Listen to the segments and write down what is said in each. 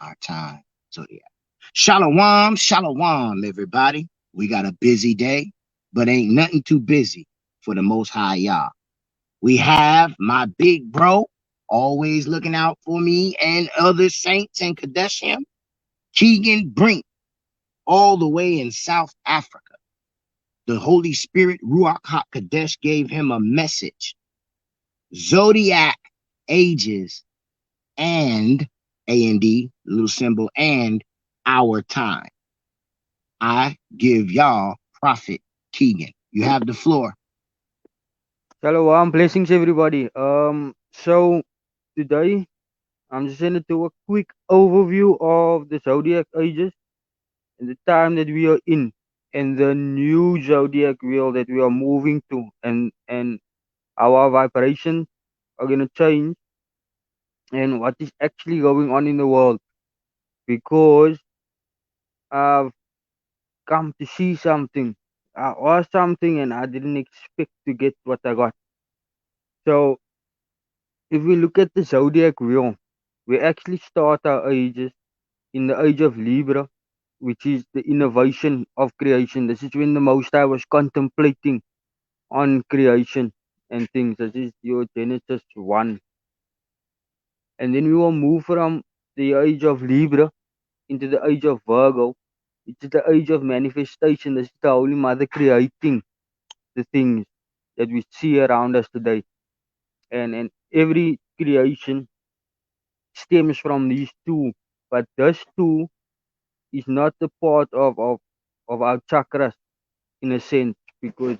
our time, Zodiac. Shalom, shalom, everybody. We got a busy day, but ain't nothing too busy for the Most High Yah. We have my big bro, always looking out for me and other saints and Kadeshim, Keegan Brink, all the way in South Africa. The Holy Spirit, Ruach HaKodesh, gave him a message. Zodiac ages and A&D, little symbol, and our time. I give y'all Prophet Keegan. You have the floor. Shalom, blessings everybody. So today I'm just gonna do a quick overview of the zodiac ages and the time that we are in, and the new zodiac wheel that we are moving to, and how our vibrations are gonna change, and what is actually going on in the world. Because I've come to see something, or something, and I didn't expect to get what I got. So if we look at the zodiac wheel, we actually start our ages in the age of Libra, which is the innovation of creation. This is when the Most High was contemplating on creation and things. This is your Genesis 1. And then we will move from the age of Libra into the age of Virgo, which is the age of manifestation. This is the Holy Mother creating the things that we see around us today. And every creation stems from these two. But this two is not a part of our chakras in a sense, because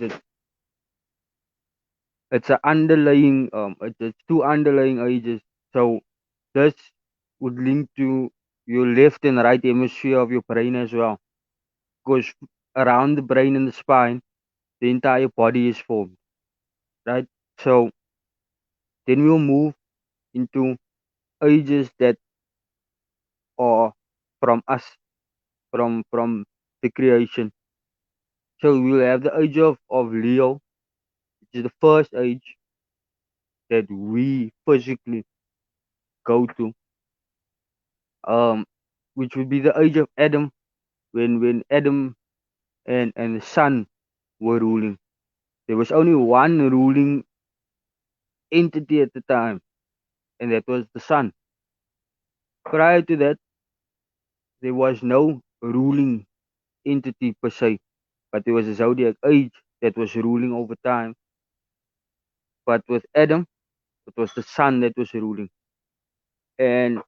it's a underlying it's two underlying ages. So this would link to your left and right hemisphere of your brain as well, because around the brain and the spine the entire body is formed, right? So then we'll move into ages that are from us, from the creation. So we'll have the age of Leo, which is the first age that we physically go to, um, which would be the age of Adam, when Adam and the sun were ruling. There was only one ruling entity at the time, and that was the sun. Prior to that, there was no ruling entity per se, but there was a zodiac age that was ruling over time. But with Adam, it was the sun that was ruling. And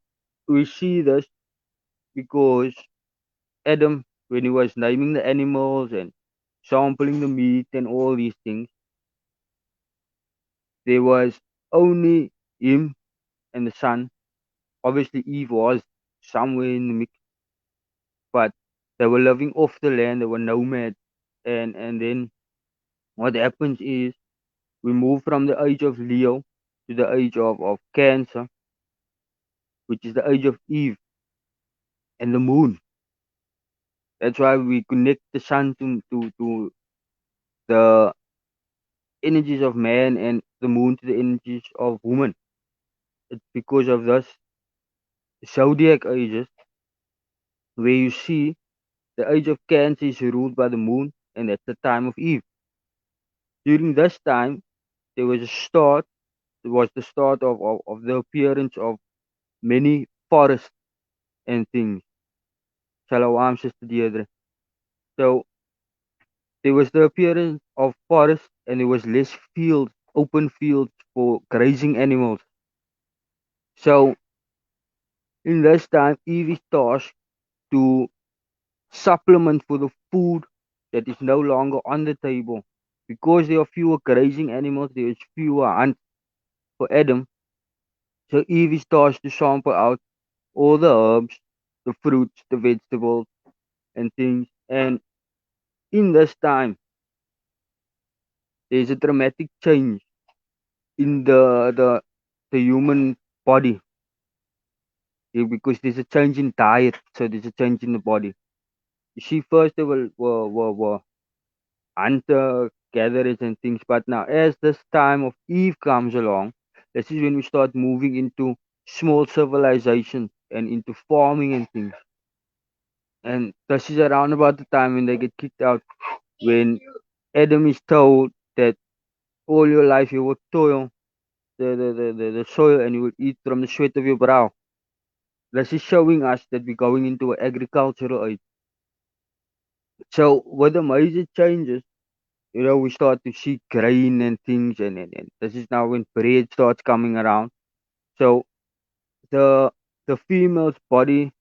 we see this because Adam, when he was naming the animals and sampling the meat and all these things, there was only him and the sun. Obviously, Eve was somewhere in the mix, but they were living off the land. They were nomads, and then what happens is we move from the age of Leo to the age of Cancer, which is the age of Eve and the moon. That's why we connect the sun to the energies of man, and the moon to the energies of woman. It's because of this zodiac ages where you see the age of Cancer is ruled by the moon, and that's the time of Eve. During this time, there was a start. It was the start of the appearance of many forests and things. Shalom, Sister Deirdre. So there was the appearance of forests, and there was less fields, open fields for grazing animals. So in this time, Eve is tasked to supplement for the food that is no longer on the table. Because there are fewer grazing animals, there is fewer hunt for Adam. So Eve is tasked to sample out all the herbs, the fruits, the vegetables, and things. And in this time, there's a dramatic change in the human body, because there's a change in diet, so there's a change in the body. You see, first they were hunter gatherers and things, but now as this time of Eve comes along, this is when we start moving into small civilizations, and into farming and things. And this is around about the time when they get kicked out, when Adam is told that all your life you will toil the soil and you will eat from the sweat of your brow. This is showing us that we're going into an agricultural age. So with the major changes, we start to see grain and things, and this is now when bread starts coming around. So the the female's body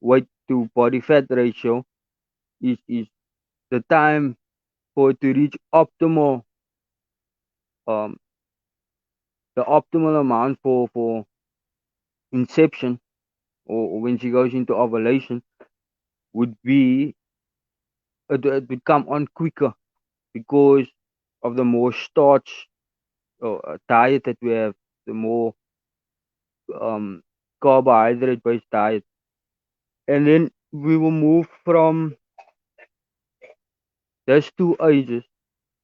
weight to body fat ratio is the time for it to reach um the optimal amount for inception, or when she goes into ovulation, would be it would come on quicker because of the more starch or diet that we have, the more um carbohydrate based diet. And then we will move from those two ages,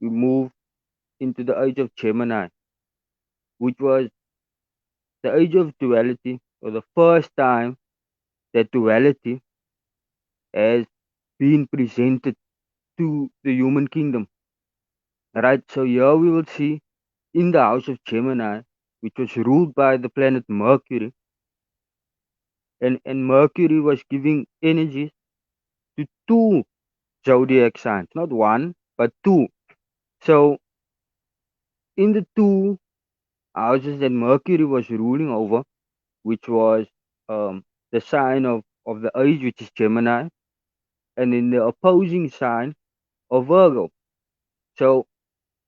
we move into the age of Gemini, which was the age of duality, or the first time that duality has been presented to the human kingdom. Right, so here we will see in the house of Gemini, which was ruled by the planet Mercury, and Mercury was giving energies to two zodiac signs, not one, but two. So in the two houses that Mercury was ruling over, which was the sign of the age, which is Gemini, and in the opposing sign of Virgo. So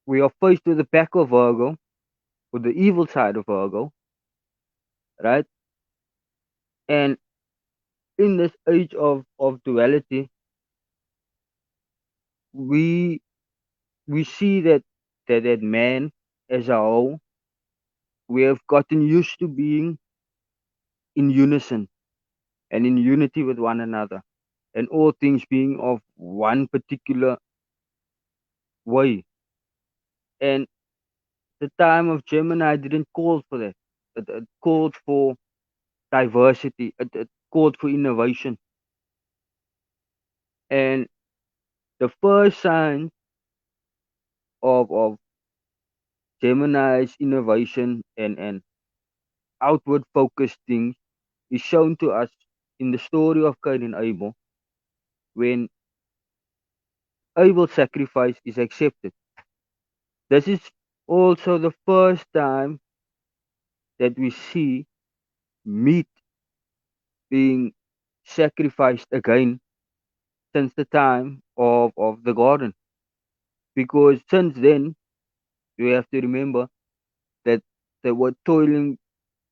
we are faced with the back of Virgo, with the evil side of Virgo, right? And in this age of duality, we we see that man as a whole, we have gotten used to being in unison and in unity with one another, and all things being of one particular way. And the time of Gemini didn't call for that. It called for diversity. It called for innovation. And the first sign of Gemini's innovation and outward focused things is shown to us in the story of Cain and Abel, when Abel's sacrifice is accepted. This is also the first time that we see meat being sacrificed again since the time of the garden. Because since then, you have to remember that they were toiling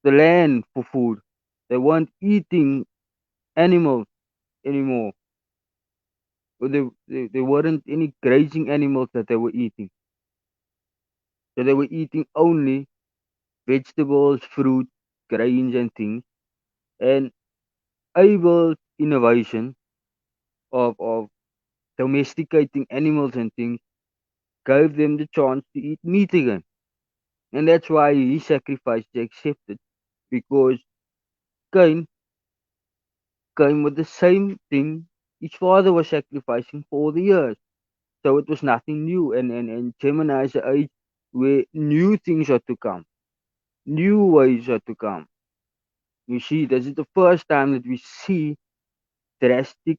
the land for food. They weren't eating animals anymore. Or they weren't any grazing animals that they were eating. So they were eating only vegetables, fruit, grains, and things. And Abel's innovation of domesticating animals and things gave them the chance to eat meat again. And that's why his sacrifice is accepted, because Cain came with the same thing his father was sacrificing for all the years. So it was nothing new. And Gemini is the age where new things are to come, new ways are to come. You see, this is the first time that we see drastic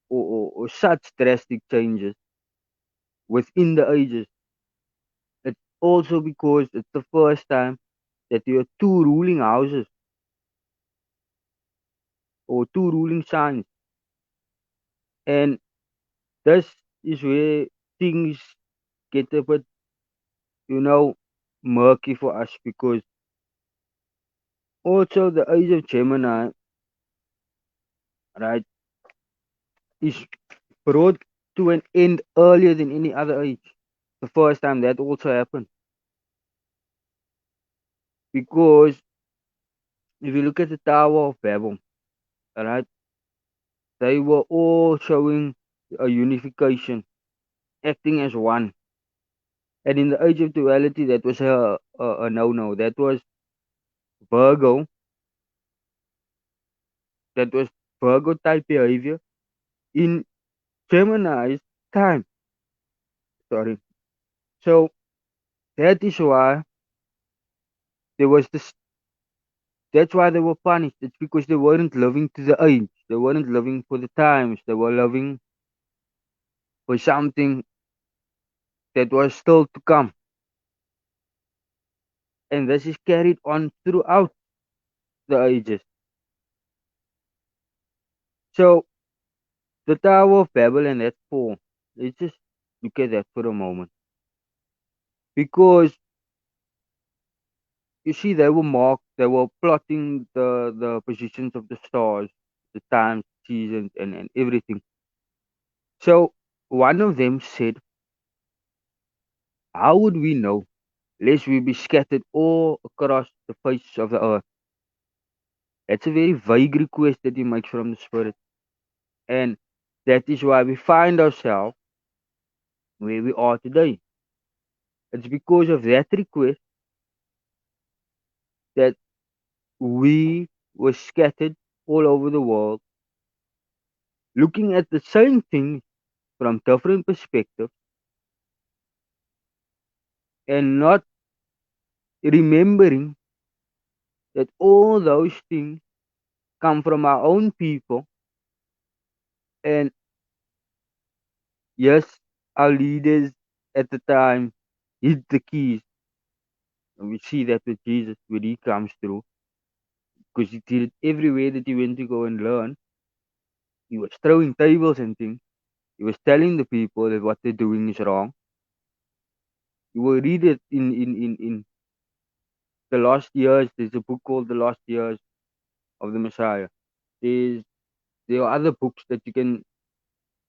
or such drastic changes within the ages. It's also because it's the first time that there are two ruling houses or two ruling signs. And this is where things get a bit, you know, murky for us, because also the age of Gemini, right, is brought to an end earlier than any other age. The first time that also happened. Because if you look at the Tower of Babel, right, they were all showing a unification, acting as one. And in the age of duality, that was a no-no. That was Virgo that was Virgo type behavior in Gemini's time. Sorry. So that is why there was this. That's why they were punished. It's because they weren't living to the age. They weren't living for the times. They were living for something that was still to come. And this is carried on throughout the ages. So the Tower of Babel and that fall. Let's just look at that for a moment. Because you see, they were marked, they were plotting the positions of the stars, the times, seasons, and everything. So one of them said, how would we know, lest we be scattered all across the face of the earth? That's a very vague request that he makes from the Spirit. And that is why we find ourselves where we are today. It's because of that request that we were scattered all over the world, looking at the same thing from different perspectives and not remembering that all those things come from our own people. And yes, our leaders at the time hid the keys. And we see that with Jesus when he comes through, because he did it everywhere that he went to go and learn. He was throwing tables and things. He was telling the people that what they're doing is wrong. You will read it in the last years. There's a book called The Last Years of the Messiah. There's there are other books that you can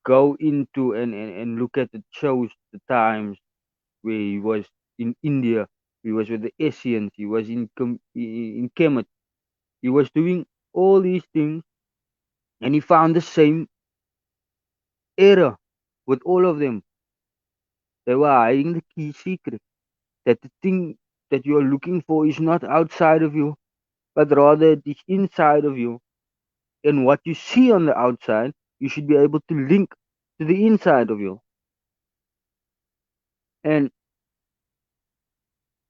go into and look at. It shows the times where he was in India, he was with the Asians, he was in Kemet, he was doing all these things, and he found the same error with all of them. They were hiding the key secret, that the thing that you are looking for is not outside of you, but rather it is inside of you. And what you see on the outside, you should be able to link to the inside of you. And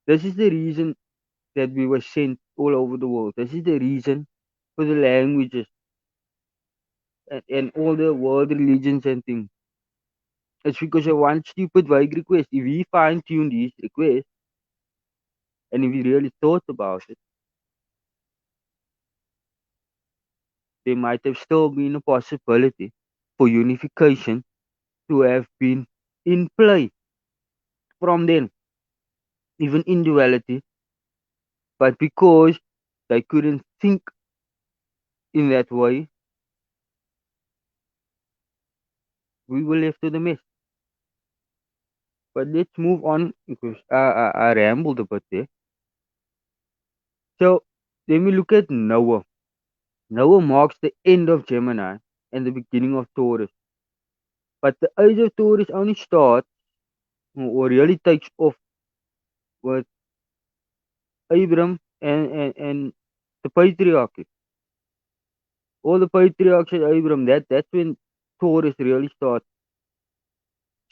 this is the reason that we were sent all over the world. This is the reason for the languages and all the world religions and things. It's because of one stupid vague request. If we fine tune these requests and if we really thought about it, there might have still been a possibility for unification to have been in play from then, even in duality. But because they couldn't think in that way, we were left to the mess. But let's move on because I rambled a bit there. So then we look at Noah. Noah marks the end of Gemini and the beginning of Taurus. But the age of Taurus only starts or really takes off with Abram and the patriarchy. All the patriarchs of Abram, that's when Taurus really starts.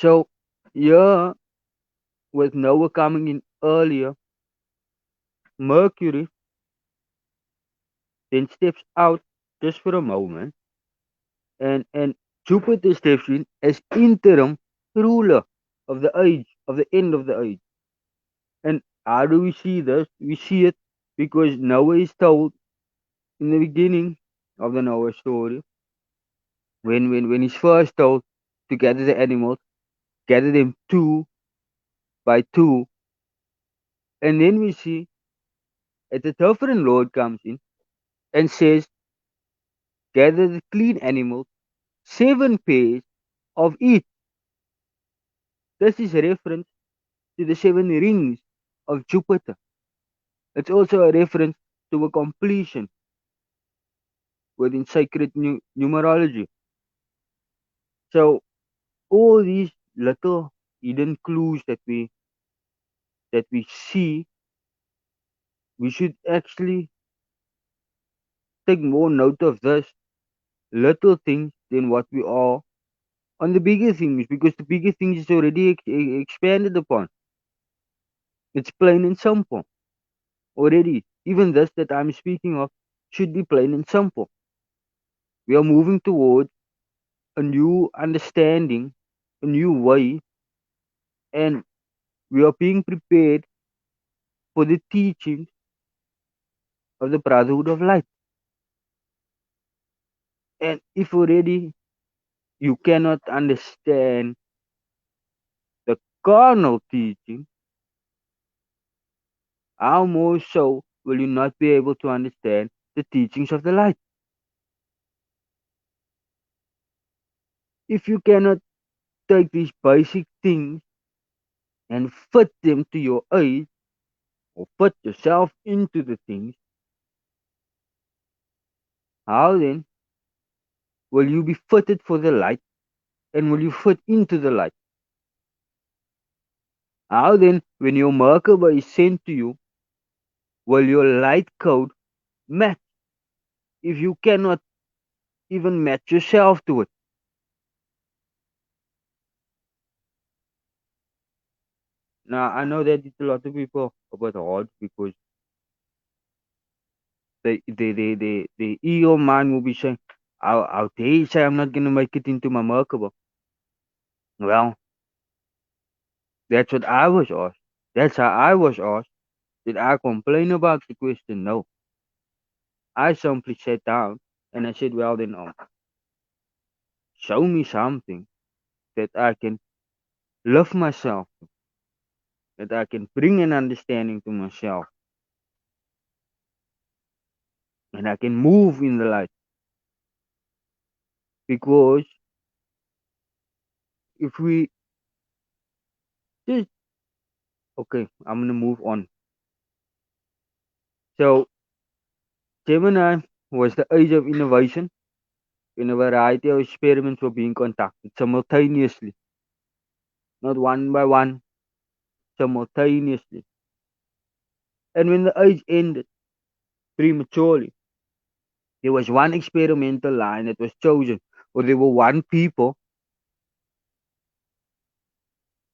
So yeah, with Noah coming in earlier, Mercury then steps out just for a moment and Jupiter steps in as interim ruler of the age, of the end of the age. And how do we see this? We see it because Noah is told in the beginning of the Noah story, when he's first told to gather the animals, gather them two by two, and then we see that the sovereign Lord comes in and says, gather the clean animals, 7 pairs of each. This is a reference to the 7 rings of Jupiter. It's also a reference to a completion within sacred numerology. So all these little hidden clues that we see, we should actually take more note of this little things than what we are on the bigger things, because the bigger things is already expanded upon. It's plain and simple already. Even this that I'm speaking of should be plain and simple. We are moving towards a new understanding, a new way, and we are being prepared for the teachings of the Brotherhood of Light. And if already you cannot understand the carnal teaching, how more so will you not be able to understand the teachings of the light? If you cannot take these basic things and fit them to your age, or fit yourself into the things, how then will you be fitted for the light, and will you fit into the light? How then, when your Merkaba is sent to you, will your light code match if you cannot even match yourself to it? Now, I know that it's a lot of people a bit hard, because the ego mind will be saying, how dare you say I'm not going to make it into my Merkaba? Well, that's what I was asked. That's how I was asked. Did I complain about the question? No. I simply sat down and I said, well, then, show me something that I can love myself, that I can bring an understanding to myself, and I can move in the light. Because if we just, okay, I'm going to move on. So, Gemini was the age of innovation, when a variety of experiments were being conducted simultaneously, not one by one, simultaneously. And when the age ended prematurely, there was one experimental line that was chosen, or there were one people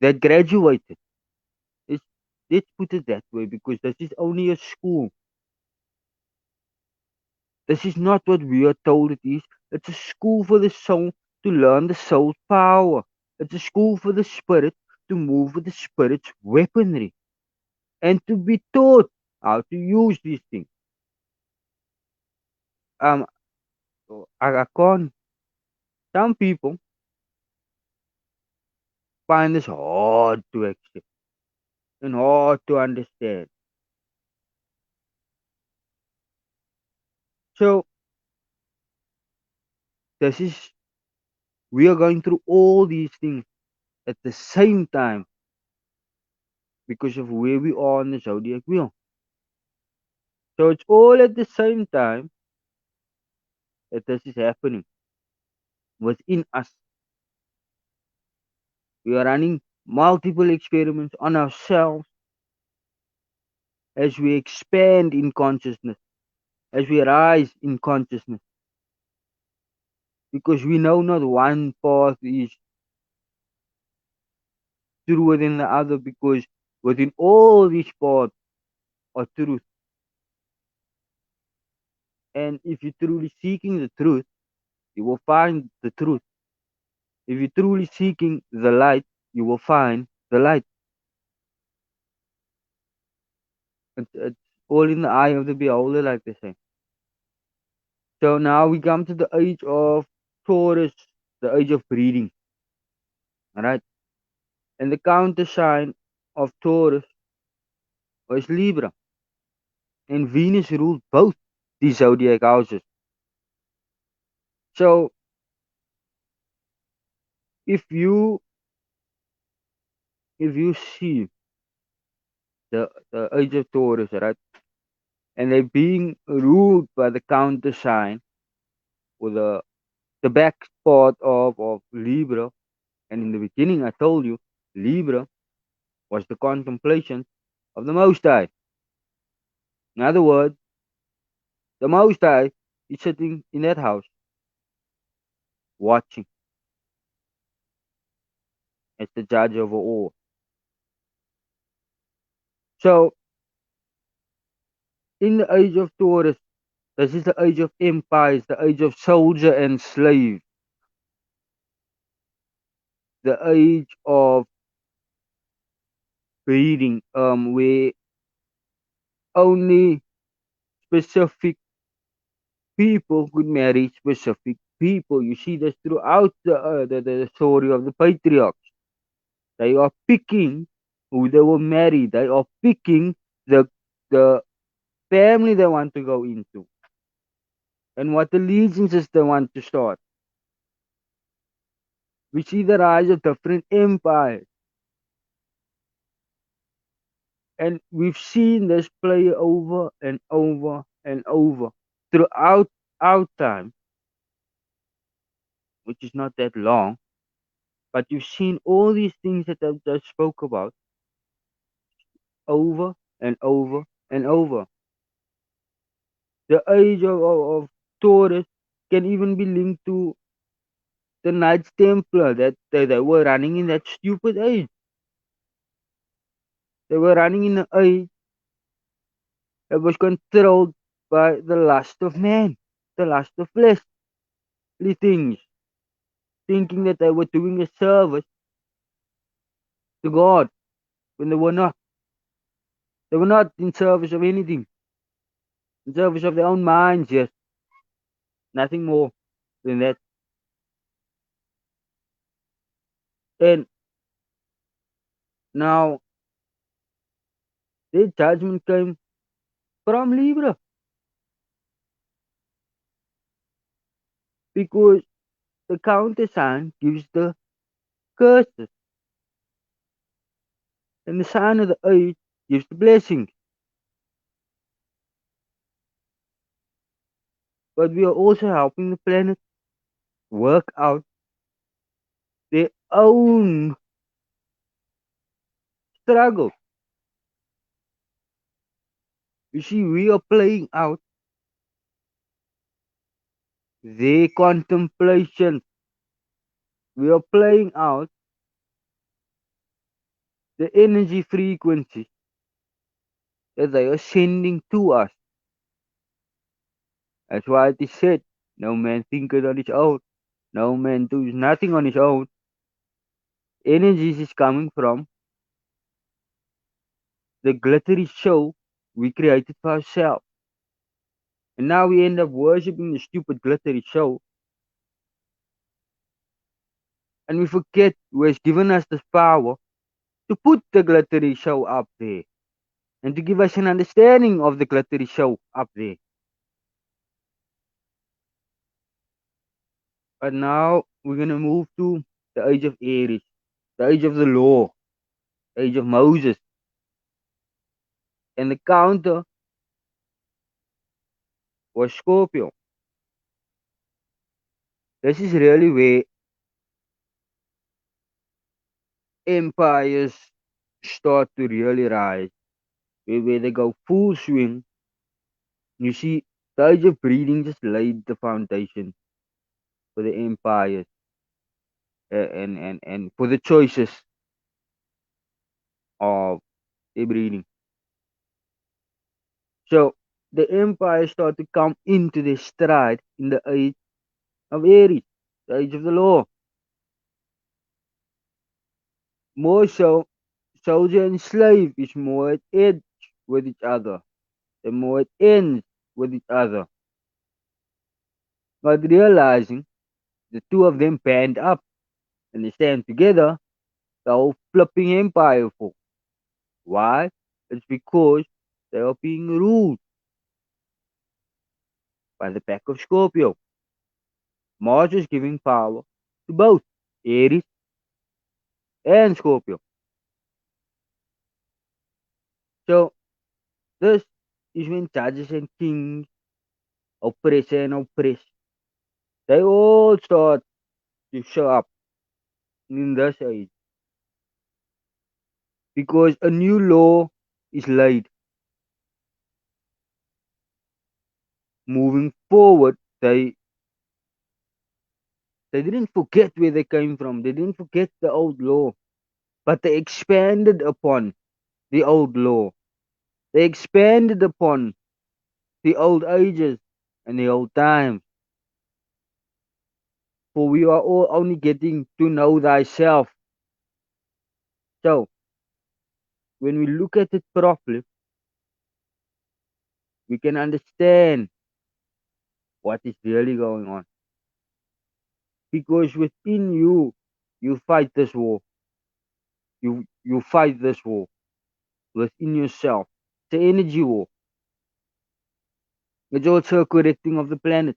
that graduated. Let's, let's put it that way, because this is only a school. This is not what we are told it is. It's a school for the soul to learn the soul's power. It's a school for the spirit to move with the spirit's weaponry, and to be taught how to use these things. Um, I can't. Some people find this hard to accept and hard to understand. So this is we are going through all these things at the same time, because of where we are on the zodiac wheel. So it's all at the same time that this is happening within us. We are running multiple experiments on ourselves as we expand in consciousness, as we rise in consciousness, because we know not one path is truer than the other, because within all these paths are truth. And if you're truly seeking the truth, you will find the truth. If you're truly seeking the light, you will find the light. It's all in the eye of the beholder, like they say. So now we come to the age of Taurus, the age of breeding. Alright? And the counter sign of Taurus was Libra. And Venus ruled both these zodiac houses. So if you see the age of Taurus, right? And they're being ruled by the counter sign, or the back part of Libra. And in the beginning I told you Libra was the contemplation of the Most High. In other words, the Most High is sitting in that house watching as the judge over all. So, in the age of Taurus, this is the age of empires, the age of soldier and slave, the age of breeding, where only specific people could marry specific people. You see this throughout the story of the patriarchs. They are picking who they will marry. They are picking the the family they want to go into and what allegiances they want to start. We see the rise of different empires, and we've seen this play over and over and over throughout our time, which is not that long. But you've seen all these things that I've just spoke about over and over and over. The age of Taurus can even be linked to the Knights Templar that they were running in that stupid age. They were running in an age that was controlled by the lust of man, the lust of fleshly things, thinking that they were doing a service to God when they were not. They were not in service of anything, in service of their own minds, yes, nothing more than that. And now their judgment came from Libra because the counter sign gives the curses and the sign of the age gives the blessings. But we are also helping the planet work out their own struggle. You see, we are playing out their contemplation. We are playing out the energy frequency that they are sending to us. That's why it is said, no man thinketh on his own. No man does nothing on his own. Energies is coming from the glittery show we created for ourselves. And now we end up worshipping the stupid glittery show. And we forget who has given us this power to put the glittery show up there. And to give us an understanding of the glittery show up there. But now we're going to move to the age of Aries, the age of the law, the age of Moses. And the counter was Scorpio. This is really where empires start to really rise, where they go full swing. You see, the age of breeding just laid the foundation for the empires and for the choices of the breeding. So the empires start to come into their stride in the age of Aries, the age of the law. More so, soldier and slave is more at edge with each other, and more at ends with each other. But realizing the two of them band up and they stand together, the whole flipping empire falls. Why? It's because they are being ruled by the pack of Scorpio. Mars is giving power to both Aries and Scorpio. So this is when judges and kings, oppressor and oppressed, they all start to show up in this age. Because a new law is laid moving forward they didn't forget where they came from. They didn't forget the old law, but they expanded upon the old law. They expanded upon the old ages and the old times. For we are all only getting to know thyself. So when we look at it properly, we can understand what is really going on. Because within you, you fight this war. You fight this war within yourself. It's an energy war. It's also a correcting of the planet.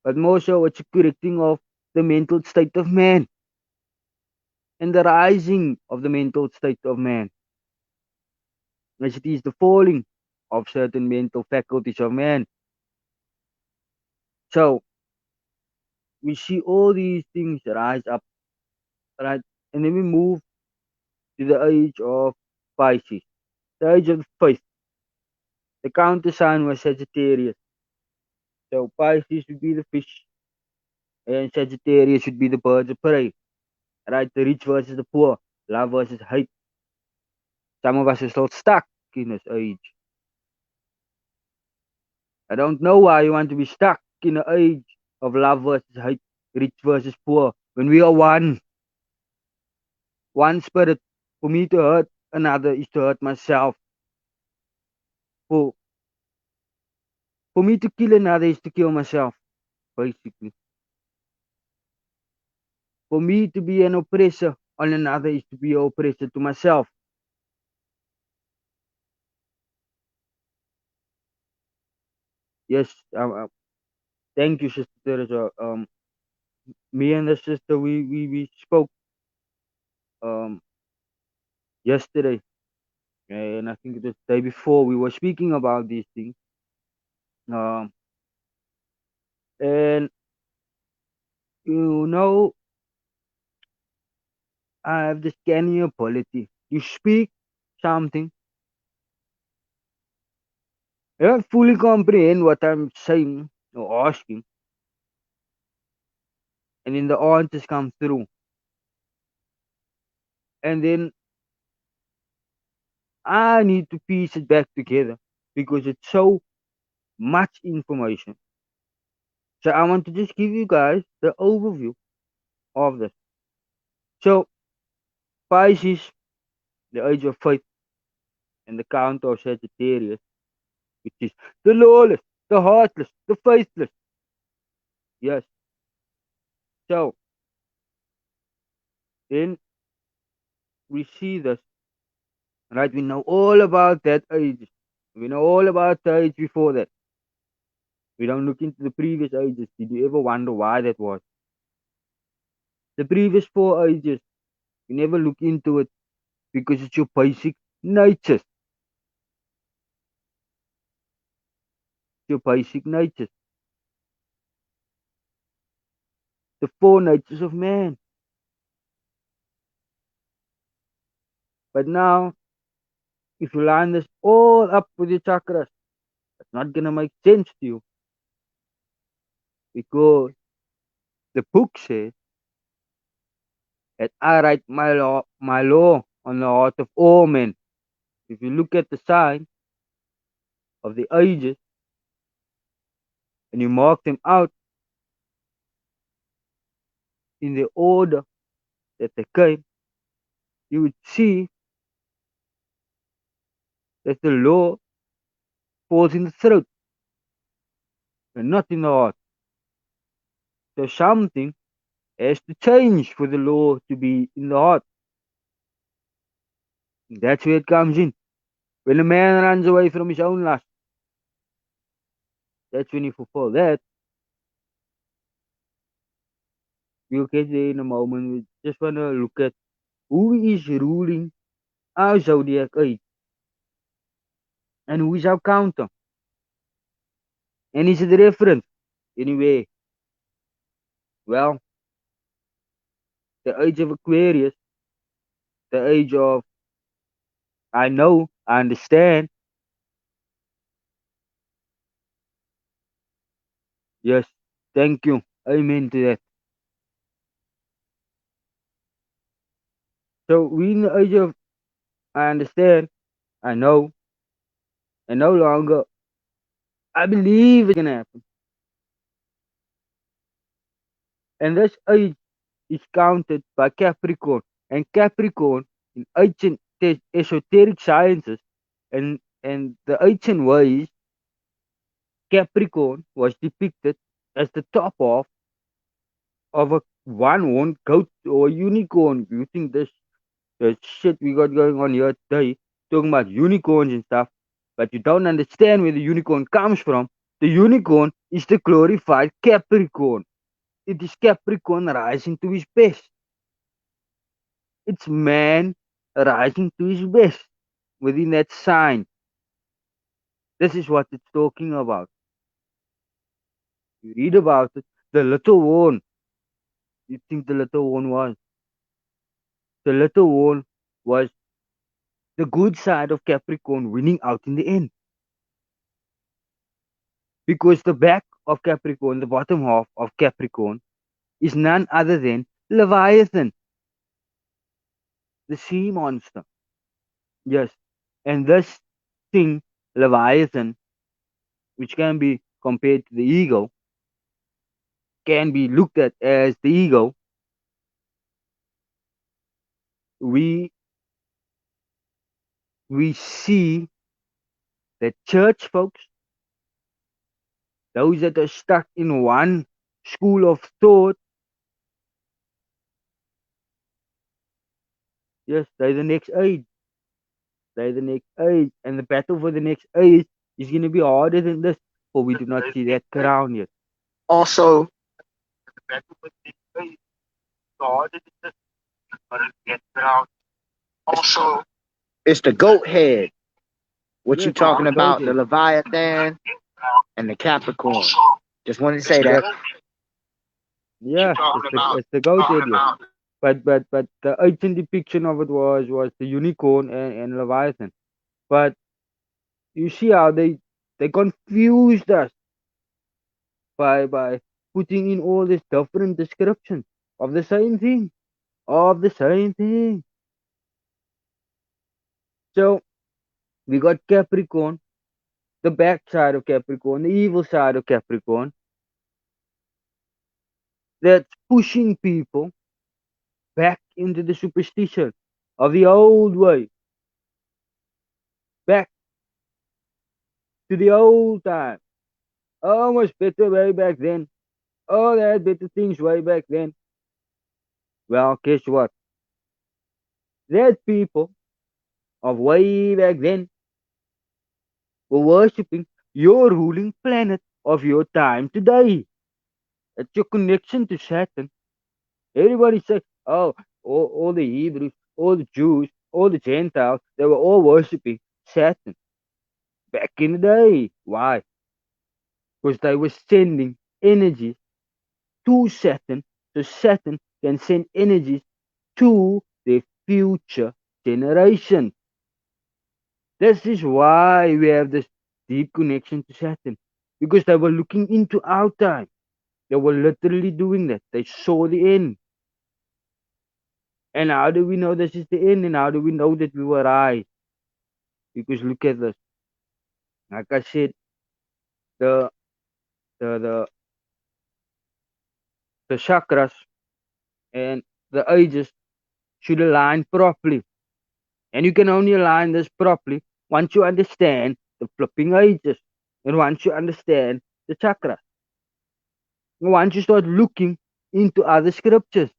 But more so, it's a correcting of the mental state of man and the rising of the mental state of man. As it is the falling of certain mental faculties of man. So we see all these things rise up, right? And then we move to the age of Pisces, the age of the faith. The counter sign was Sagittarius. So Pisces would be the fish, and Sagittarius would be the birds of prey, right? The rich versus the poor, love versus hate. Some of us are still stuck in this age. I don't know why you want to be stuck in the age of love versus hate, rich versus poor, when we are one. One spirit. For me to hurt another is to hurt myself. For for me to kill another is to kill myself, basically. For me to be an oppressor on another is to be an oppressor to myself. Yes, thank you, Sister Teresa. Me and the sister, we spoke um yesterday, and I think it was the day before. We were speaking about these things. Um, and you know, I have this canny ability. You speak something, you don't fully comprehend what I'm saying or asking, and then the answers come through. And then I need to piece it back together because it's so much information. So I want to just give you guys the overview of this. So Pisces, the age of faith, and the counter of Sagittarius, which is the lawless, the heartless, the faithless. Yes. So then we see this, right? We know all about that age. We know all about the age before that. We don't look into the previous ages. Did you ever wonder why that was? The previous four ages, you never look into it because it's your basic nature. Your basic nature. The four natures of man. But now, if you line this all up with your chakras, it's not gonna make sense to you because the book says that I write my law on the heart of all men. If you look at the sign of the ages and you mark them out in the order that they came, you would see that the law falls in the throat and not in the heart. So something has to change for the law to be in the heart. That's where it comes in. When a man runs away from his own lust, that's when you fulfill that. We'll get there in a moment. We just want to look at who is ruling our zodiac age and who is our counter. And is it different? Anyway, well, the age of Aquarius, the age of I know, I understand, Yes, thank you. Amen to that. So we in the age of I understand, I know, and no longer I believe it's gonna happen. And this age is counted by Capricorn. And Capricorn in ancient esoteric sciences and the ancient ways, Capricorn was depicted as the top of a one-horned goat or unicorn. You think this the shit we got going on here today, talking about unicorns and stuff, but you don't understand where the unicorn comes from. The unicorn is the glorified Capricorn. It is Capricorn rising to his best. It's man rising to his best within that sign. This is what it's talking about. You read about it. The little horn. You think the little horn was? The little horn was the good side of Capricorn winning out in the end. Because the back of Capricorn, the bottom half of Capricorn, is none other than Leviathan, the sea monster. Yes. And this thing, Leviathan, which can be compared to the ego, can be looked at as the ego. We see that church folks, those that are stuck in one school of thought, yes, they're the next age. They're the next age. And the battle for the next age is going to be harder than this, for we do not see that crown yet. Also, also, it's the goat head. What you Yes, talking the goat about? The head. Leviathan and the Capricorn. Just wanted to say that. Yeah, it's the goat head, yes. But the ancient depiction of it was the unicorn and Leviathan. But you see how they confused us by putting in all these different descriptions of the same thing. Of the same thing. So we got Capricorn, the back side of Capricorn, the evil side of Capricorn, that's pushing people back into the superstition of the old way, back to the old time. Oh, much better way back then. Oh, they had better things way back then. Well, guess what? That people of way back then were worshipping your ruling planet of your time today. It's your connection to Saturn. Everybody says, oh, all the Hebrews, all the Jews, all the Gentiles, they were all worshipping Saturn back in the day. Why? Because they were sending energies to Saturn, so Saturn can send energies to their future generation. This is why we have this deep connection to Saturn, because they were looking into our time. They were literally doing that. They saw the end. And how do we know this is the end? And how do we know that we were right? Because look at this. Like I said, the the the, the chakras and the ages should align properly. And you can only align this properly once you understand the flipping ages. And once you understand the chakras. And once you start looking into other scriptures.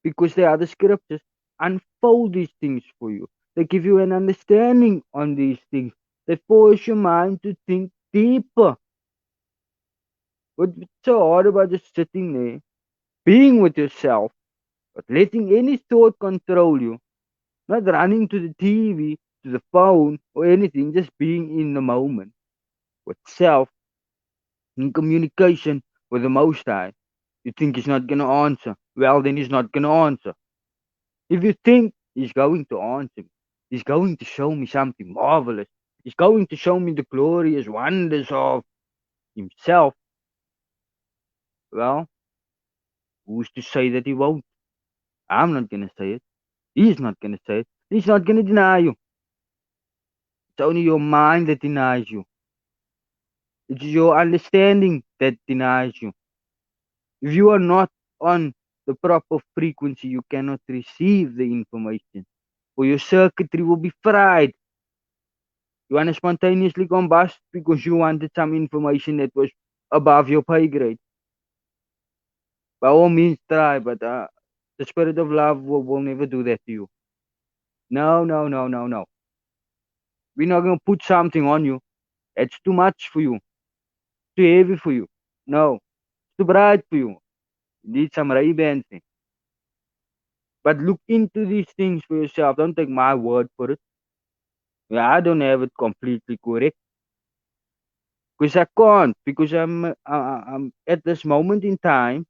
Because the other scriptures unfold these things for you. They give you an understanding on these things. They force your mind to think deeper. What's so hard about just sitting there, being with yourself, but letting any thought control you, not running to the TV, to the phone, or anything, just being in the moment with self in communication with the Most High. You think he's not going to answer? Well, then he's not going to answer. If you think he's going to answer me, he's going to show me something marvelous, he's going to show me the glorious wonders of himself, Well, who's to say that he won't? I'm not gonna say it. He's not gonna say it. He's not gonna deny you. It's only your mind that denies you. It's your understanding that denies you. If you are not on the proper frequency, you cannot receive the information. Or your circuitry will be fried. You want to spontaneously combust because you wanted some information that was above your pay grade. By all means, try, but the spirit of love will never do that to you. No, no, no, no, no. We're not going to put something on you. It's too much for you. Too heavy for you. No. It's too bright for you. You need some Ray-Bans. But look into these things for yourself. Don't take my word for it. Yeah, I don't have it completely correct. Because I can't. Because I'm at this moment in time,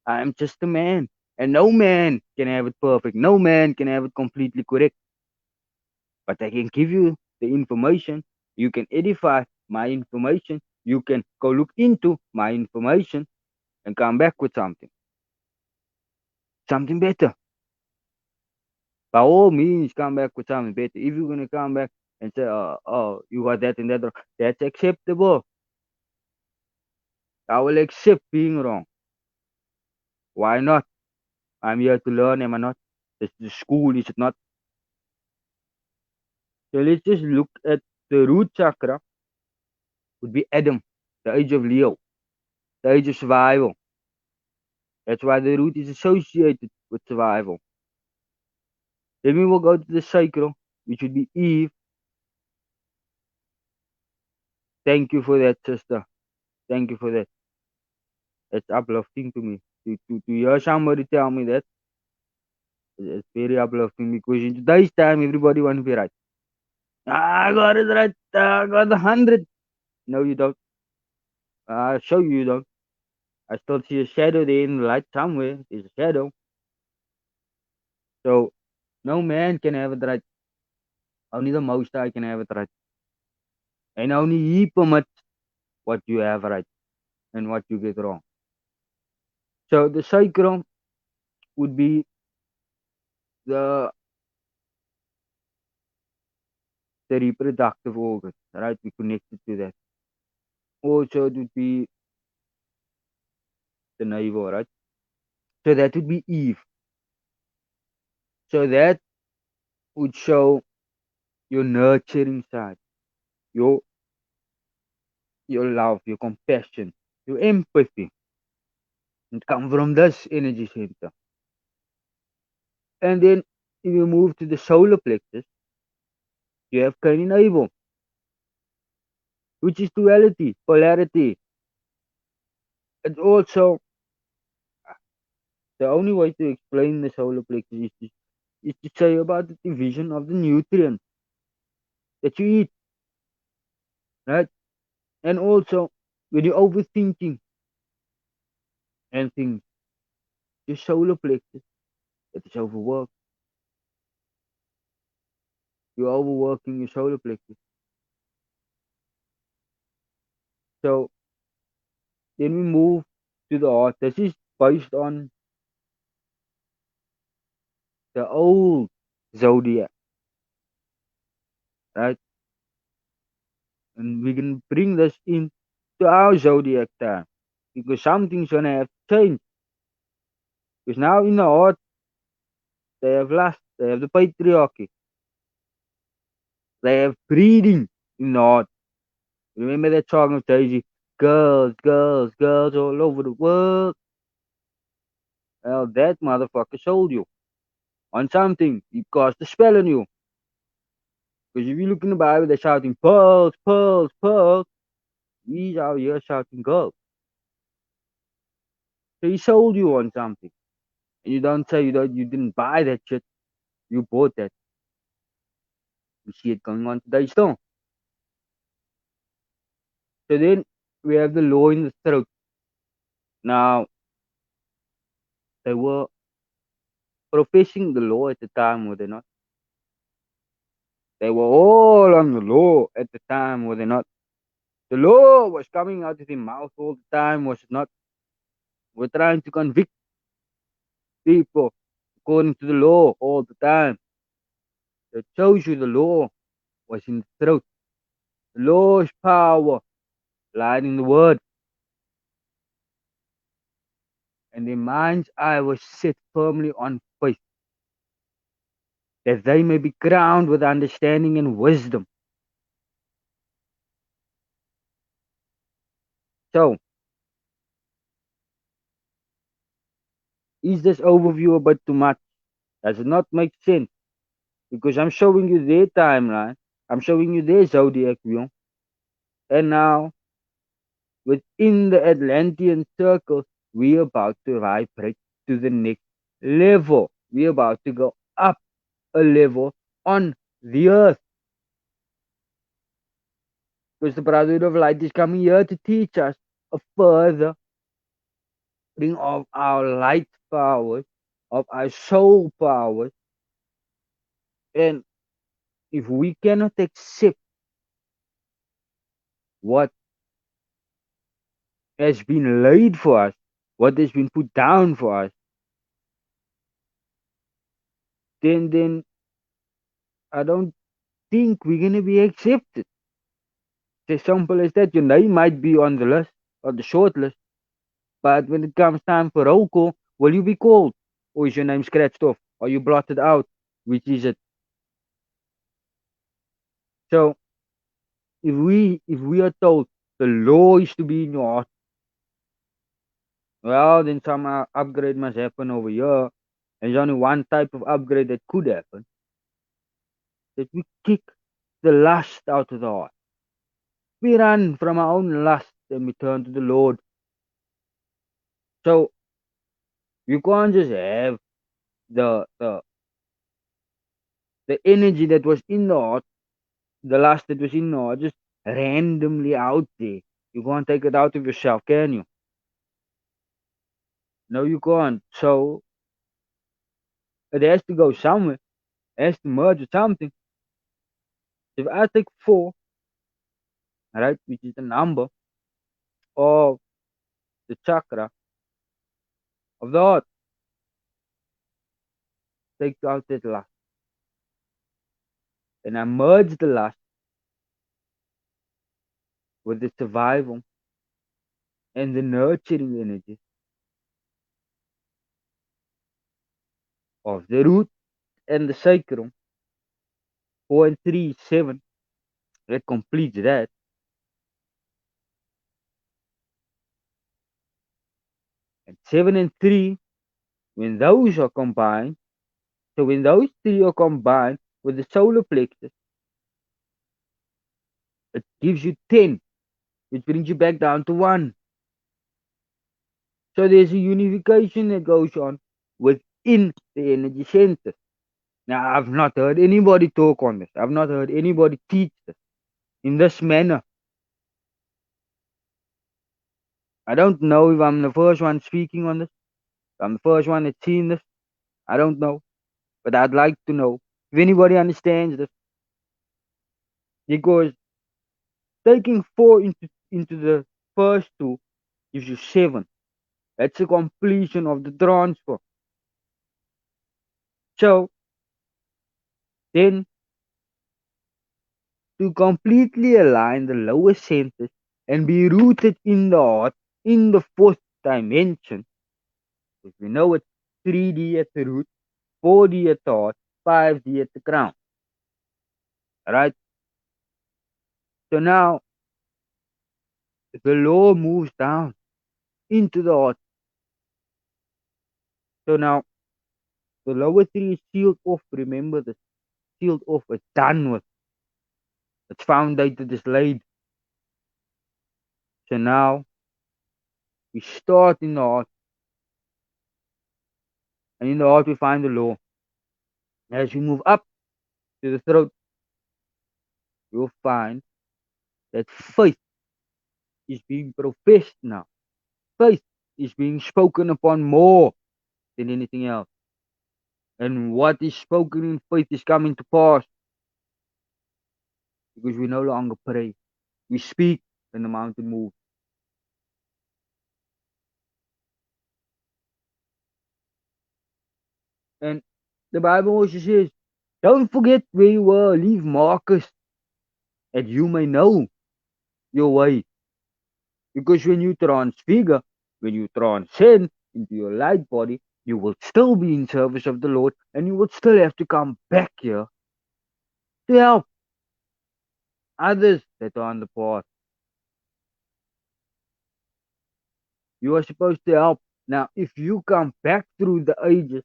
I'm just a man. And no man can have it perfect. No man can have it completely correct. But I can give you the information. You can edify my information. You can go look into my information and come back with something. Something better. By all means, come back with something better. If you're going to come back and say, oh, you got that and that wrong, that's acceptable. I will accept being wrong. Why not? I'm here to learn, am I not? It's the school, is it not? So let's just look at the root chakra. Would be Adam, the age of Leo, the age of survival. That's why the root is associated with survival. Then we will go to the sacral, which would be Eve. Thank you for that, sister. Thank you for that. It's uplifting to me. To hear somebody tell me that, it's very uplifting because in today's time, everybody wants to be right. I got it right. I got the 100. No, you don't. I'll show you you don't. I still see a shadow there in the light somewhere. There's a shadow. So, no man can have it right. Only the Most High can have it right. And only He permits what you have right and what you get wrong. So, the sacrum would be the reproductive organ, right? We connected to that. Also, it would be the navel, right? So, that would be Eve. So, that would show your nurturing side, your love, your compassion, your empathy. It comes from this energy center. And then if you move to the solar plexus, you have Cain and Abel, which is duality, polarity. And also, the only way to explain the solar plexus is to say about the division of the nutrients that you eat, right? And also, when you're overthinking and things, your solar plexus that is overworked. You're overworking your solar plexus. So then we move to the heart. This is based on the old Zodiac, right? And we can bring this in to our Zodiac time because something's gonna have to change. Because now in the heart, they have lust, they have the patriarchy, they have breeding in the heart. Remember that song of Daisy? Girls, girls, girls all over the world. Well, that motherfucker sold you on something. He cast a spell on you. Because if you look in the Bible, they're shouting pearls, pearls, pearls. He's out here shouting girls. So he sold you on something. And you don't say you didn't buy that shit. You bought that. You see it going on today still. So then we have the law in the throat. Now, they were professing the law at the time, were they not? They were all on the law at the time, were they not? The law was coming out of their mouth all the time, was it not? We're trying to convict people according to the law all the time. It shows you the law was in the throat. The law's power lied in the word. And their mind's eye was set firmly on faith, that they may be crowned with understanding and wisdom. So, is this overview a bit too much? Does it not make sense? Because I'm showing you their timeline, I'm showing you their zodiac wheel, and now within the Atlantean circle, we're about to vibrate to the next level. We're about to go up a level on the earth. Because the Brotherhood of Light is coming here to teach us a further bring of our light powers, of our soul powers. And if we cannot accept what has been laid for us, what has been put down for us, then I don't think we're gonna be accepted. It's as simple as that. Your name might be on the list, or the short list, but when it comes time for roll call, will you be called? Or is your name scratched off? Are you blotted out? Which is it? So if we are told the law is to be in your heart, well, then some upgrade must happen over here. There's only one type of upgrade that could happen. That we kick the lust out of the heart. We run from our own lust and we turn to the Lord. So you can't just have the the the energy that was in the heart, the lust that was in the heart, just randomly out there. You can't take it out of yourself, can you? No, you can't. So it has to go somewhere. It has to merge with something. If I take 4, right, which is the number of the chakra of the heart, take out that lust. And I merge the lust with the survival and the nurturing energy of the root and the sacrum. 4 and 3 is 7. That completes that. And 7 and 3, when those are combined, so when those 3 are combined with the solar plexus, it gives you 10, which brings you back down to 1. So there's a unification that goes on within the energy center. Now, I've not heard anybody talk on this. I've not heard anybody teach this in this manner. I don't know if I'm the first one speaking on this. If I'm the first one that's seen this. I don't know. But I'd like to know if anybody understands this. Because taking 4 into the first 2 gives you 7. That's the completion of the transfer. So then, to completely align the lower centers and be rooted in the heart in the 4th dimension, because we know it's 3D at the root, 4D at the heart, 5D at the crown. Alright? So now the law moves down into the heart. So now the lower 3 is sealed off. Remember this. Sealed off. It's done with. It's foundated, it's laid. So now we start in the heart. And in the heart we find the law. As we move up to the throat, you'll find that faith is being professed now. Faith is being spoken upon more than anything else. And what is spoken in faith is coming to pass. Because we no longer pray. We speak. then the mountain moved. And the Bible also says, don't forget where you were, leave markers that you may know your way. Because when you transfigure, when you transcend into your light body, you will still be in service of the Lord and you will still have to come back here to help others that are on the path. You are supposed to help. Now, if you come back through the ages,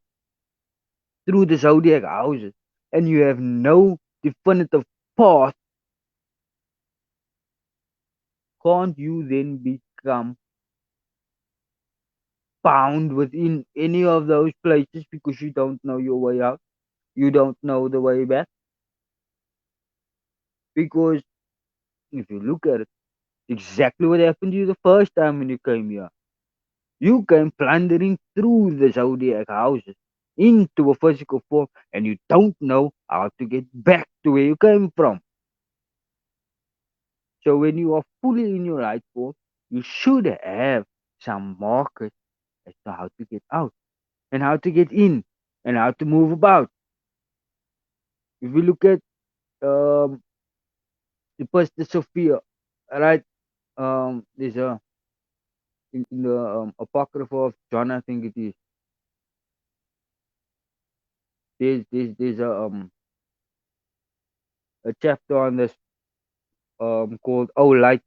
through the zodiac houses, and you have no definitive path, can't you then become bound within any of those places because you don't know your way out? You don't know the way back? Because if you look at it, exactly what happened to you the first time when you came here. You came plundering through the zodiac houses into a physical form and you don't know how to get back to where you came from. So when you are fully in your right form, you should have some markers as to how to get out and how to get in and how to move about. If we look at the Pastor Sophia, right? There's a in the Apocrypha of John, I think it is. There's a chapter on this called "Oh Light,"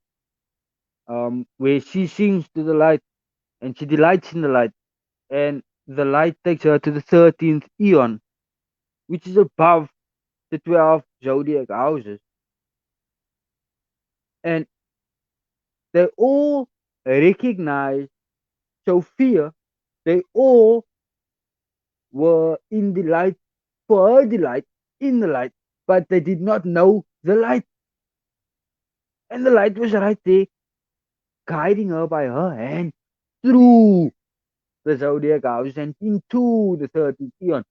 where she sings to the light and she delights in the light, and the light takes her to the 13th eon, which is above the 12 zodiac houses, and they all recognize Sophia. They all were in the light for her delight in the light, but they did not know the light, and the light was right there, guiding her by her hand through the zodiac house and into the 13th eon.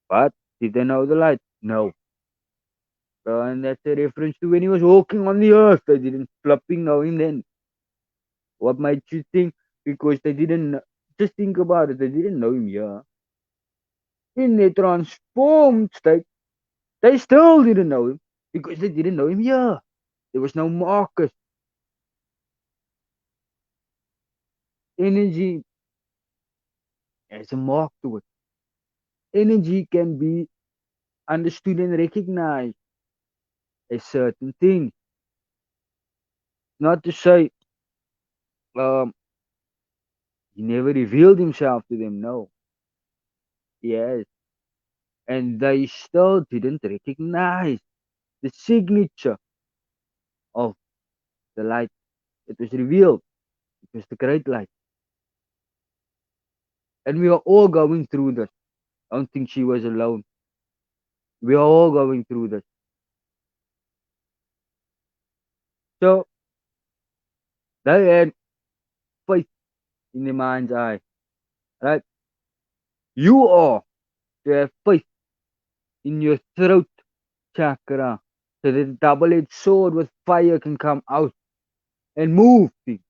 But did they know the light? No. And that's a reference to when he was walking on the earth. They didn't flipping know him then. What might you think? Because they didn't just think about it, they didn't know him here. In their transformed state, they still didn't know him because they didn't know him here. There was no markers. Energy has a mark to it. Energy can be understood and recognized as certain things. Not to say um, he never revealed himself to them. No, yes, and they still didn't recognize the signature of the light that was revealed. It was the great light, and we are all going through this. I don't think she was alone. We are all going through this. So they had faith in the mind's eye, right? You are to have faith in your throat chakra, so that the double-edged sword with fire can come out and move things.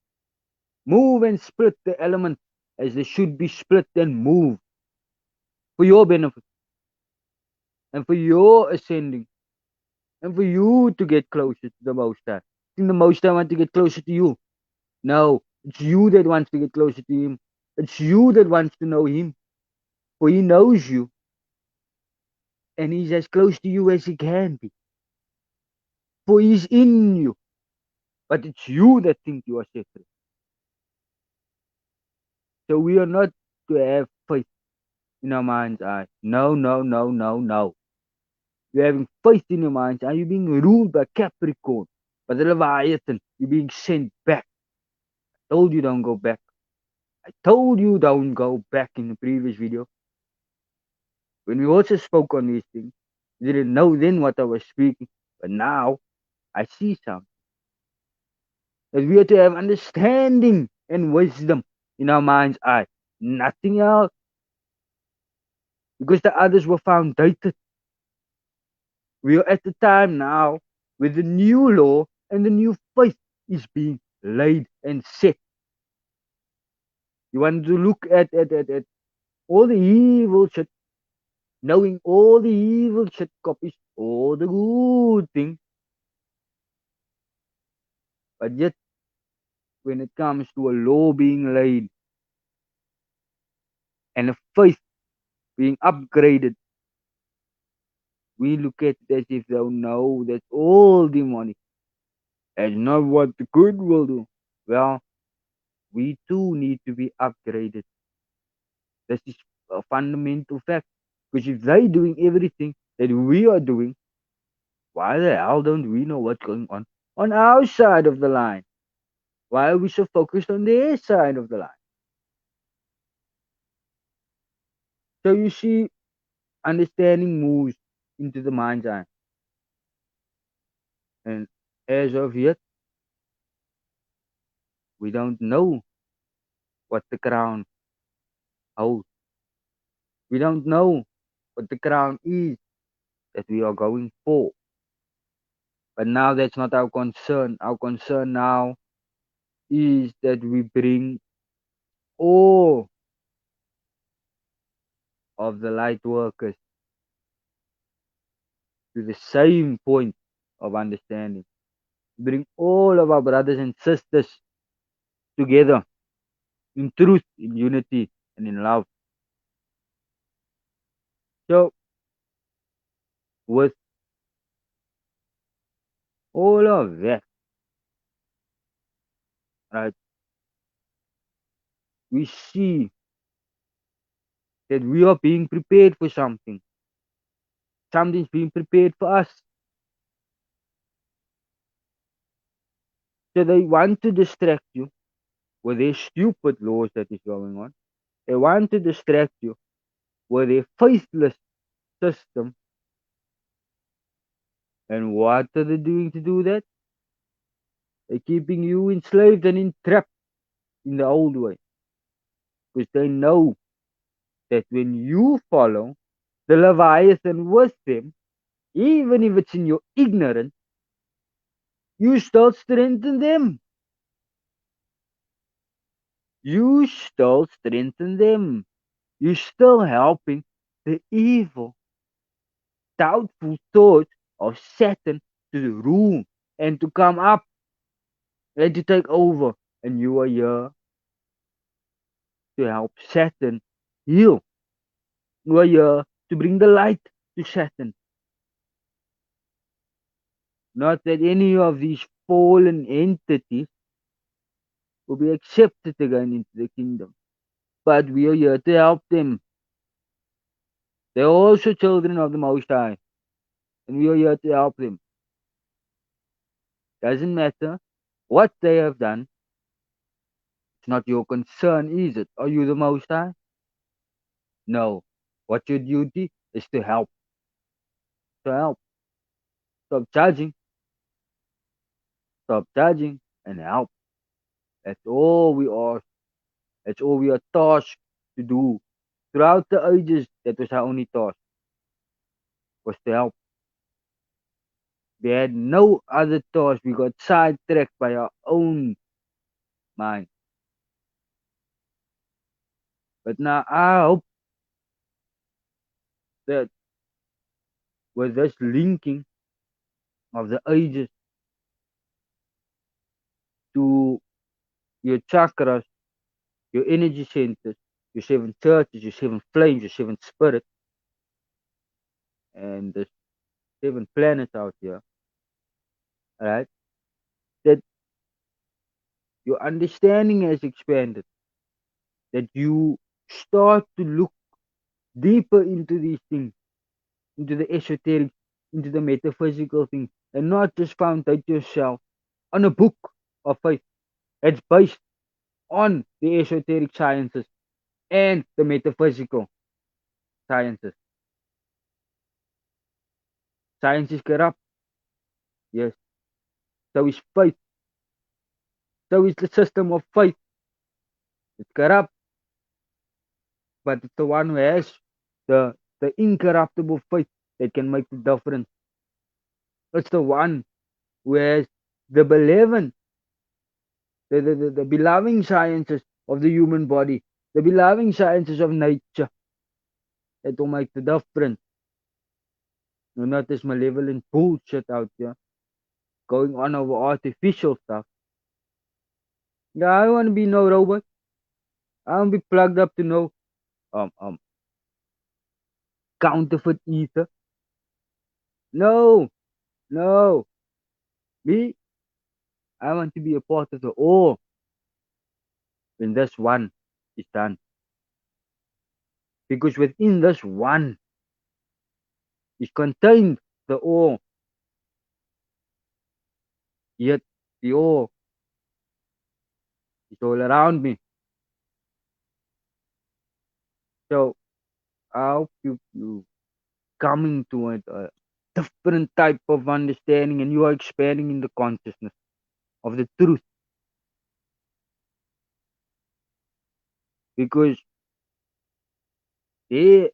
Move and split the elements as they should be split and moved for your benefit and for your ascending and for you to get closer to the Most High. Think the Most High want to get closer to you? No, it's you that wants to get closer to Him. It's you that wants to know Him, for He knows you and He's as close to you as He can be. For He's in you, but it's you that think you are separate. So we are not to have faith in our mind's eye. No, no, no, no, no. You're having faith in your mind's eye. You're being ruled by Capricorn, by the Leviathan. You're being sent back. I told you don't go back. I told you don't go back in the previous video. When we also spoke on these things, you didn't know then what I was speaking, but now I see something. That we are to have understanding and wisdom in our mind's eye. Nothing else. Because the others were found dated. We are at the time now with the new law and the new faith. is being laid and set. You want to look at all the evil shit, knowing all the evil shit copies all the good things, but yet when it comes to a law being laid and a faith being upgraded, we look at it as if though no, that's all demonic. That's not what the good will do. Well, we too need to be upgraded. This is a fundamental fact. Because if they're doing everything that we are doing, why the hell don't we know what's going on our side of the line? Why are we so focused on their side of the line? So you see, understanding moves into the mind's eye. And as of yet, we don't know what the crown holds. We don't know what the crown is that we are going for. But now that's not our concern. Our concern now is that we bring all of the light workers to the same point of understanding. Bring all of our brothers and sisters together in truth, in unity, and in love. So, with all of that, right, we see that we are being prepared for something. Something's being prepared for us. So they want to distract you with their stupid laws that is going on. They want to distract you with their faithless system. And what are they doing to do that? They're keeping you enslaved and entrapped in the old way. Because they know that when you follow the Leviathan with them, even if it's in your ignorance, you still strengthen them. You still strengthen them. You're still helping the evil, doubtful thoughts of Satan to rule and to come up and to take over. And you are here to help Satan heal. You are here to bring the light to Satan. Not that any of these fallen entities will be accepted again into the kingdom, but we are here to help them. They are also children of the Most High, and we are here to help them. Doesn't matter what they have done. It's not your concern, is it? Are you the Most High? No. What your duty is to help. To help. Stop judging. Stop judging and help. That's all we are. That's all we are tasked to do. Throughout the ages, that was our only task, was to help. We had no other task. We got sidetracked by our own mind. But now I hope that with this linking of the ages to your chakras, your energy centers, your seven churches, your seven flames, your seven spirits, and the seven planets out here, right? That your understanding has expanded, that you start to look deeper into these things, into the esoteric, into the metaphysical things, and not just foundate yourself on a book of faith. It's based on the esoteric sciences and the metaphysical sciences. Science is corrupt, yes. So is faith. So is the system of faith. It's corrupt, but it's the one who has the incorruptible faith that can make the difference. It's the one who has the benevolent the beloved sciences of the human body, the beloved sciences of nature that will make the difference. No, not this malevolent bullshit out here going on over artificial stuff. Yeah, I don't want to be no robot. I don't be plugged up to no um um counterfeit ether. No, no. Me, I want to be a part of the all when this one is done. Because within this one is contained the all. Yet the all is all around me. So I hope you coming to a different type of understanding and you are expanding in the consciousness of the truth. Because there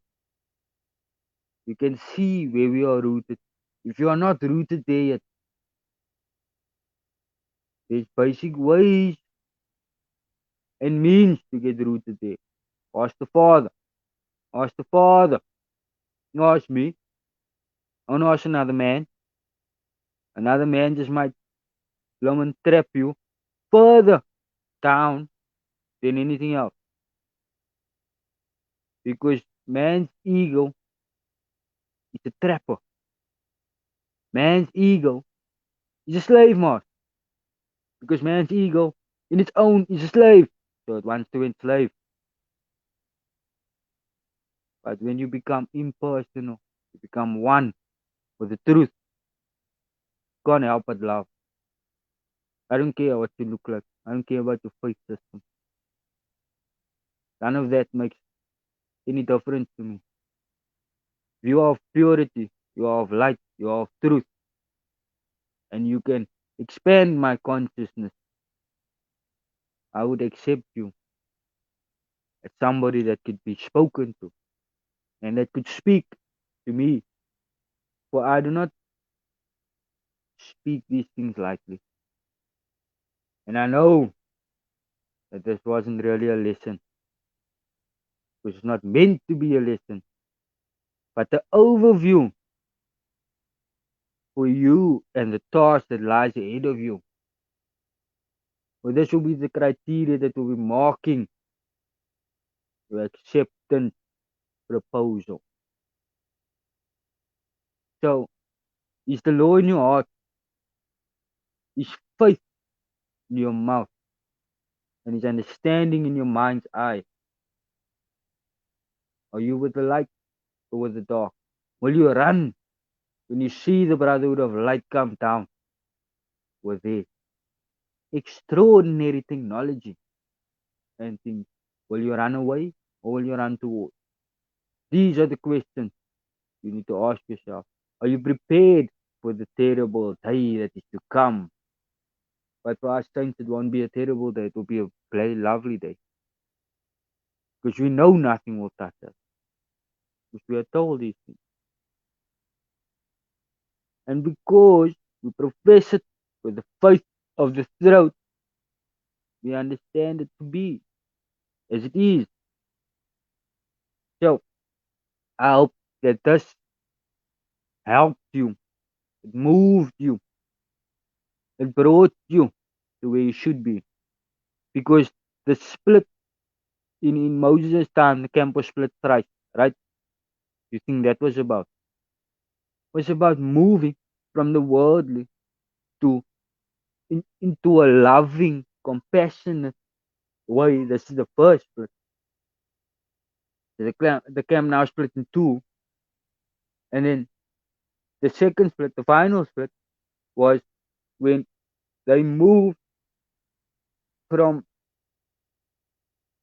you can see where we are rooted. If you are not rooted there yet, there's basic ways and means to get rooted there. Ask the Father. Ask the Father. Ask me. I want to ask another man. Another man just might come and trap you further down than anything else. Because man's ego is a trapper. Man's ego is a slave master. Because man's ego in its own is a slave. So it wants to enslave. But when you become impersonal, you become one with the truth. Can't help but love. I don't care what you look like. I don't care about your faith system. None of that makes any difference to me. You are of purity. You are of light. You are of truth. And you can expand my consciousness. I would accept you as somebody that could be spoken to and that could speak to me. For I do not speak these things lightly. And I know that this wasn't really a lesson. It was not meant to be a lesson. But the overview for you and the task that lies ahead of you. Well, this will be the criteria that will be marking your acceptance proposal. So, is the law in your heart? Is faith in your mouth? And is understanding in your mind's eye? Are you with the light or with the dark? Will you run when you see the brotherhood of light come down with their extraordinary technology and things? Will you run away or will you run towards? These are the questions you need to ask yourself. Are you prepared for the terrible day that is to come? But for us saints, it won't be a terrible day. It will be a very lovely day. Because we know nothing will touch us. Because we are told these things. And because we profess it with the faith of the throat, we understand it to be as it is. So, I hope that this helped you. It moved you. It brought you to where you should be. Because the split in Moses' time, the camp was split thrice, right? You think that was about? It was about moving from the worldly to into a loving, compassionate way. This is the first split. The camp now split in two, and then the second split, the final split, was when they moved from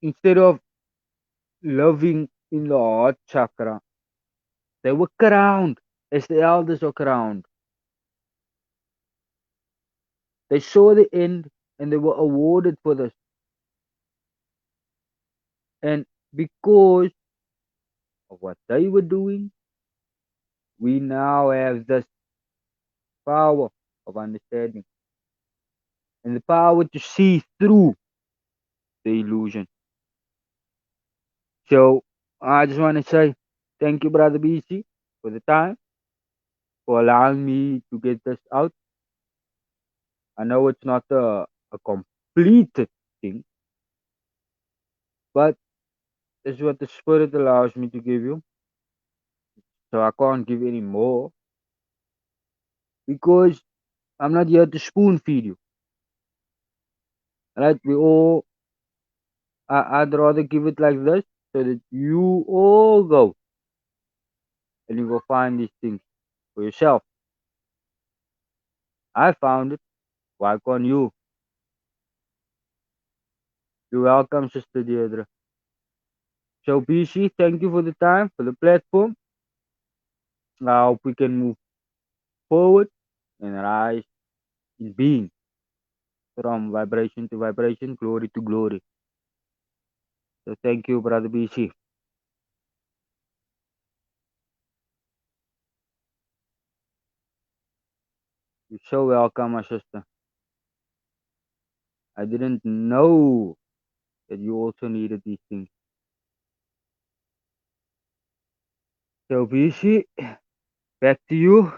instead of loving in the heart chakra, they were crowned as the elders are crowned. They saw the end and they were awarded for this. And because of what they were doing, we now have this power of understanding. and the power to see through the illusion. So I just want to say thank you, Brother BC, for the time, for allowing me to get this out. I know it's not a completed thing, but this is what the Spirit allows me to give you. So I can't give any more because I'm not here to spoon feed you. Right? I'd rather give it like this so that you all go and you go find these things for yourself. I found it. Why can't you? You're welcome, Sister Deirdre. So, BC, thank you for the time, for the platform. I hope we can move forward and rise in being from vibration to vibration, glory to glory. So, thank you, Brother BC. You're so welcome, my sister. I didn't know that you also needed these things. So, BC, back to you.